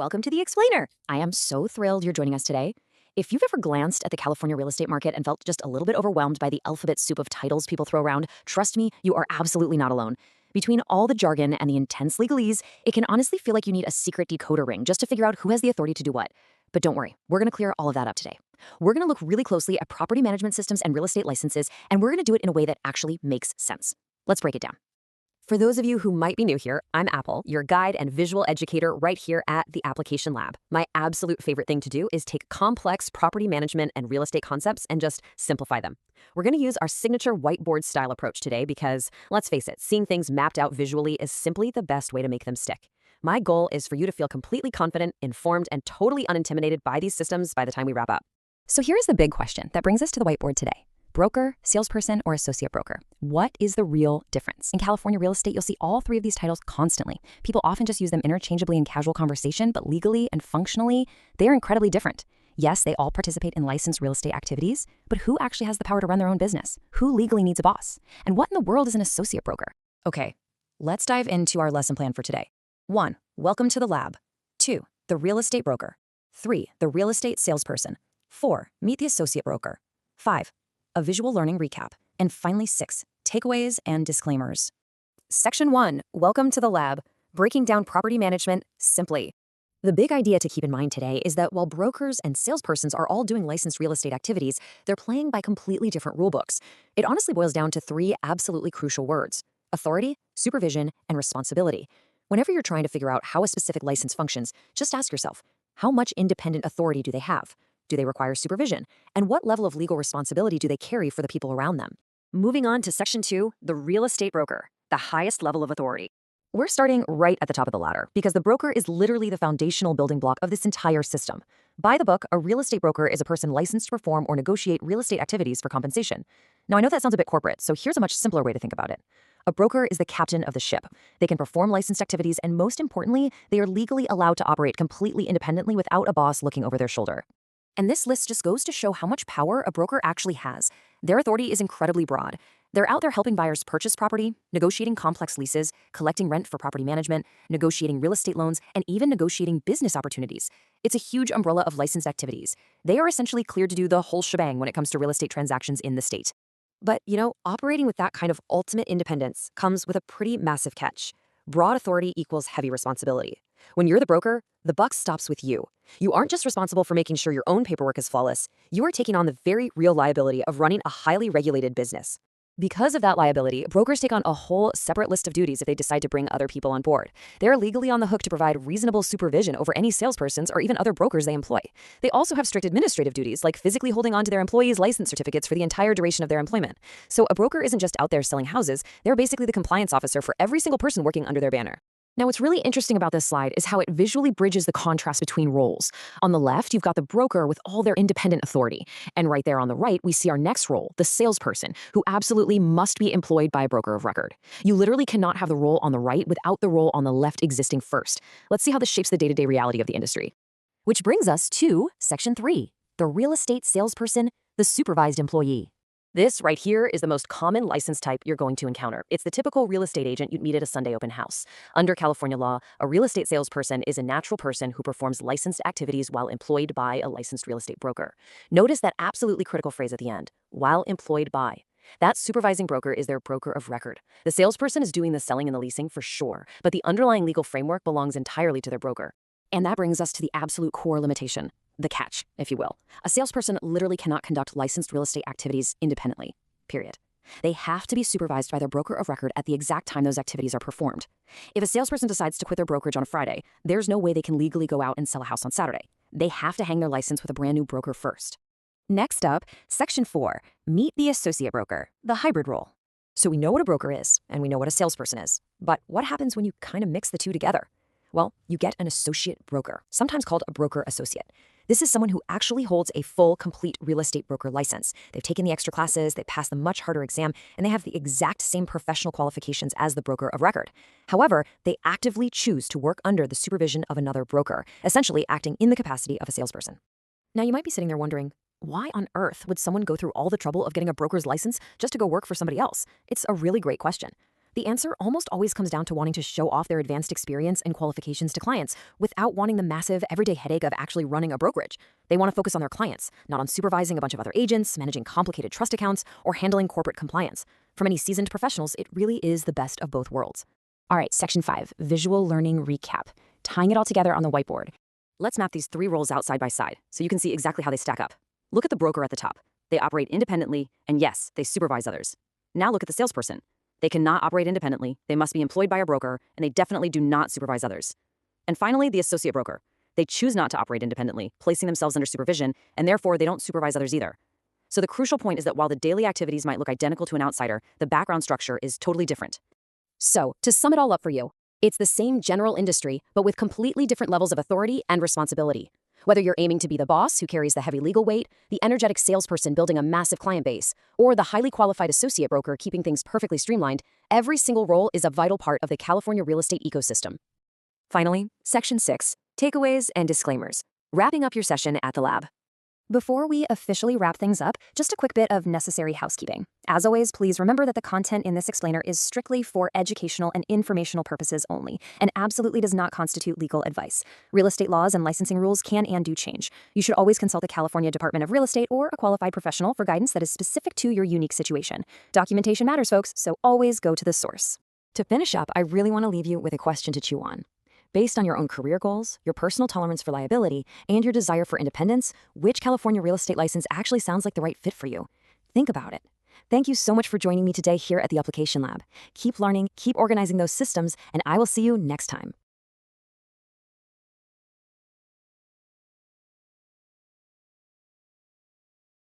welcome to The Explainer. I am so thrilled you're joining us today. If you've ever glanced at the California real estate market and felt just a little bit overwhelmed by the alphabet soup of titles people throw around, trust me, you are absolutely not alone. Between all the jargon and the intense legalese, it can honestly feel like you need a secret decoder ring just to figure out who has the authority to do what. But don't worry, we're going to clear all of that up today. We're going to look really closely at property management systems and real estate licenses, and we're going to do it in a way that actually makes sense. Let's break it down. For those of you who might be new here, I'm Apple, your guide and visual educator right here at the Application Lab. My absolute favorite thing to do is take complex property management and real estate concepts and just simplify them. We're going to use our signature whiteboard style approach today because, let's face it, seeing things mapped out visually is simply the best way to make them stick. My goal is for you to feel completely confident, informed, and totally unintimidated by these systems by the time we wrap up. So here's the big question that brings us to the whiteboard today. Broker, salesperson, or associate broker? What is the real difference? In California real estate, you'll see all three of these titles constantly. People often just use them interchangeably in casual conversation, but legally and functionally, they are incredibly different. Yes, they all participate in licensed real estate activities, but who actually has the power to run their own business? Who legally needs a boss? And what in the world is an associate broker? Okay, let's dive into our lesson plan for today. 1. Welcome to the lab. 2. The real estate broker. 3. The real estate salesperson. 4. Meet the associate broker. 5. A visual learning recap. And finally, 6. Takeaways and disclaimers. Section 1. Welcome to the lab. Breaking down property management simply. The big idea to keep in mind today is that while brokers and salespersons are all doing licensed real estate activities, they're playing by completely different rulebooks. It honestly boils down to 3 absolutely crucial words: authority, supervision, and responsibility. Whenever you're trying to figure out how a specific license functions, just ask yourself, how much independent authority do they have? Do they require supervision? And what level of legal responsibility do they carry for the people around them? Moving on to Section 2, the real estate broker, the highest level of authority. We're starting right at the top of the ladder because the broker is literally the foundational building block of this entire system. By the book, a real estate broker is a person licensed to perform or negotiate real estate activities for compensation. Now, I know that sounds a bit corporate, so here's a much simpler way to think about it. A broker is the captain of the ship. They can perform licensed activities, and most importantly, they are legally allowed to operate completely independently without a boss looking over their shoulder. And this list just goes to show how much power a broker actually has. Their authority is incredibly broad. They're out there helping buyers purchase property, negotiating complex leases, collecting rent for property management, negotiating real estate loans, and even negotiating business opportunities. It's a huge umbrella of licensed activities. They are essentially cleared to do the whole shebang when it comes to real estate transactions in the state. But, operating with that kind of ultimate independence comes with a pretty massive catch. Broad authority equals heavy responsibility. When you're the broker, the buck stops with you. You aren't just responsible for making sure your own paperwork is flawless. You are taking on the very real liability of running a highly regulated business. Because of that liability, brokers take on a whole separate list of duties if they decide to bring other people on board. They're legally on the hook to provide reasonable supervision over any salespersons or even other brokers they employ. They also have strict administrative duties, like physically holding on to their employees' license certificates for the entire duration of their employment. So a broker isn't just out there selling houses, they're basically the compliance officer for every single person working under their banner. Now, what's really interesting about this slide is how it visually bridges the contrast between roles. On the left, you've got the broker with all their independent authority. And right there on the right, we see our next role, the salesperson, who absolutely must be employed by a broker of record. You literally cannot have the role on the right without the role on the left existing first. Let's see how this shapes the day-to-day reality of the industry. Which brings us to Section 3, the real estate salesperson, the supervised employee. This right here is the most common license type you're going to encounter. It's the typical real estate agent you'd meet at a Sunday open house. Under California law, a real estate salesperson is a natural person who performs licensed activities while employed by a licensed real estate broker. Notice that absolutely critical phrase at the end, while employed by. That supervising broker is their broker of record. The salesperson is doing the selling and the leasing for sure, but the underlying legal framework belongs entirely to their broker. And that brings us to the absolute core limitation. The catch, if you will. A salesperson literally cannot conduct licensed real estate activities independently, period. They have to be supervised by their broker of record at the exact time those activities are performed. If a salesperson decides to quit their brokerage on a Friday, there's no way they can legally go out and sell a house on Saturday. They have to hang their license with a brand new broker first. Next up, Section 4, meet the associate broker, the hybrid role. So we know what a broker is, and we know what a salesperson is. But what happens when you kind of mix the two together? Well, you get an associate broker, sometimes called a broker associate. This is someone who actually holds a full, complete real estate broker license. They've taken the extra classes, they passed the much harder exam, and they have the exact same professional qualifications as the broker of record. However, they actively choose to work under the supervision of another broker, essentially acting in the capacity of a salesperson. Now, you might be sitting there wondering, why on earth would someone go through all the trouble of getting a broker's license just to go work for somebody else? It's a really great question. The answer almost always comes down to wanting to show off their advanced experience and qualifications to clients without wanting the massive everyday headache of actually running a brokerage. They want to focus on their clients, not on supervising a bunch of other agents, managing complicated trust accounts, or handling corporate compliance. For many seasoned professionals, it really is the best of both worlds. All right, Section 5, Visual Learning Recap. Tying it all together on the whiteboard. Let's map these three roles out side by side so you can see exactly how they stack up. Look at the broker at the top. They operate independently, and yes, they supervise others. Now look at the salesperson. They cannot operate independently, they must be employed by a broker, and they definitely do not supervise others. And finally, the associate broker. They choose not to operate independently, placing themselves under supervision, and therefore they don't supervise others either. So the crucial point is that while the daily activities might look identical to an outsider, the background structure is totally different. So, to sum it all up for you, it's the same general industry, but with completely different levels of authority and responsibility. Whether you're aiming to be the boss who carries the heavy legal weight, the energetic salesperson building a massive client base, or the highly qualified associate broker keeping things perfectly streamlined, every single role is a vital part of the California real estate ecosystem. Finally, Section 6, Takeaways and Disclaimers. Wrapping up your session at the lab. Before we officially wrap things up, just a quick bit of necessary housekeeping. As always, please remember that the content in this explainer is strictly for educational and informational purposes only, and absolutely does not constitute legal advice. Real estate laws and licensing rules can and do change. You should always consult the California Department of Real Estate or a qualified professional for guidance that is specific to your unique situation. Documentation matters, folks, so always go to the source. To finish up, I really want to leave you with a question to chew on. Based on your own career goals, your personal tolerance for liability, and your desire for independence, which California real estate license actually sounds like the right fit for you? Think about it. Thank you so much for joining me today here at the Application Lab. Keep learning, keep organizing those systems, and I will see you next time.